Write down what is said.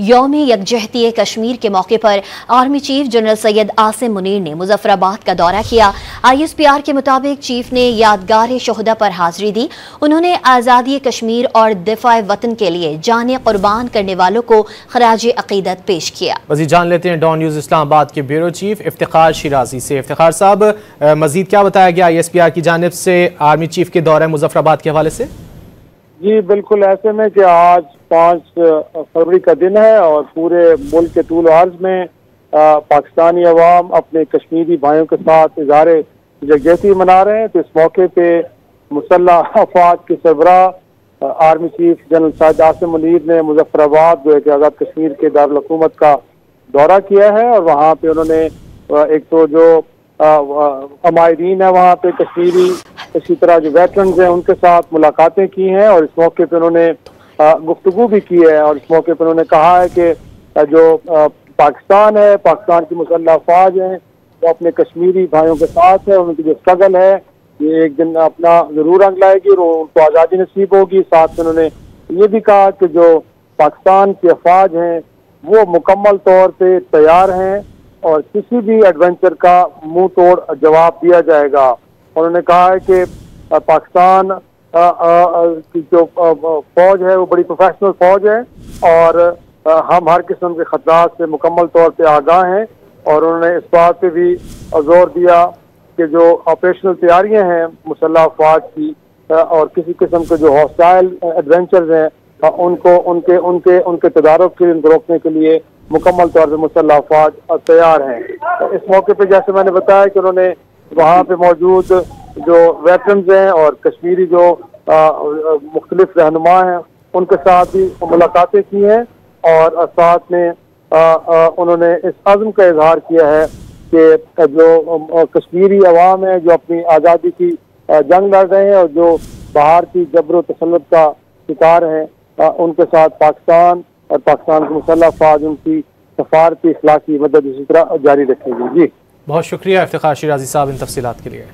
यौम यकजहती कश्मीर के मौके पर army chief general Syed Asim Munir ने मुजफ्फराबाद का दौरा किया। ISPR के मुताबिक चीफ ने यादगार शोहदा पर हाजिरी दी। उन्होंने आज़ादी कश्मीर और दिफाए वतन के लिए जाने कुर्बान करने वालों को खराज अकीदत पेश किया। मज़ीद जान लेते हैं डॉन न्यूज़ इस्लामाबाद के ब्यूरो चीफ इफ्तिखार शिराजी से। इफ्तिखार साहब, मज़ीद क्या बताया गया ISPR की जानिब से आर्मी चीफ के दौरे मुजफ्फराबाद के हवाले से? जी बिल्कुल, ऐसे में कि आज 5 फरवरी का दिन है और पूरे मुल्क के तूल अर्ज में पाकिस्तानी अवाम अपने कश्मीरी भाइयों के साथ इज़हार यकजहती मना रहे हैं। तो इस मौके पे मुसल्लह अफवाज के सरबराह army chief general Syed Asim Munir ने मुजफ्फराबाद जो है कि आज़ाद कश्मीर के दारुल हुकूमत का दौरा किया है और वहाँ पे उन्होंने एक तो जो अमायरीन है वहाँ पे कश्मीरी, इसी तरह जो वेटरन्स हैं उनके साथ मुलाकातें की हैं और इस मौके पे उन्होंने गुफ्तगू भी की है। और इस मौके पे उन्होंने कहा है कि जो पाकिस्तान है, पाकिस्तान की मुसल्लह अफवाज हैं, वो अपने कश्मीरी भाइयों के साथ है। उनकी जो स्ट्रगल है ये एक दिन अपना जरूर रंग लाएगी और उनको आज़ादी नसीब होगी। साथ में उन्होंने ये भी कहा कि जो पाकिस्तान की अफवाज हैं वो मुकम्मल तौर पे तैयार हैं और किसी भी एडवेंचर का मुंह तोड़ जवाब दिया जाएगा। उन्होंने कहा है कि पाकिस्तान की जो फौज है वो बड़ी प्रोफेशनल फौज है और हम हर किस्म के खतरात से मुकम्मल तौर पे आगाह हैं। और उन्होंने इस बात पे भी जोर दिया कि जो ऑपरेशनल तैयारियां हैं मुसल्लह अफवाज की और किसी किस्म के जो हॉस्टाइल एडवेंचर्स हैं उनको उनके उनके उनके तदारुक के लिए, उनको रोकने के लिए मुकम्मल तौर पर मुसल्लह अफवाज तैयार हैं। तो इस मौके पे जैसे मैंने बताया कि उन्होंने वहाँ पे मौजूद जो वेटरन्स हैं और कश्मीरी जो मुख्तलिफ रहनुमा हैं उनके साथ भी मुलाकातें की हैं और साथ में उन्होंने इस अज़्म का इजहार किया है कि जो कश्मीरी अवाम है जो अपनी आज़ादी की जंग लड़ रहे हैं और जो बाहर की जबर तसल्लुत का शिकार हैं उनके साथ पाकिस्तान और पाकिस्तान की मुसल्लह अफवाज उनकी सफारती इखलाकी मदद इसी तरह जारी रखेगी। जी बहुत शुक्रिया इफ्तिखार शिराजी साहब इन तफसीलात के लिए।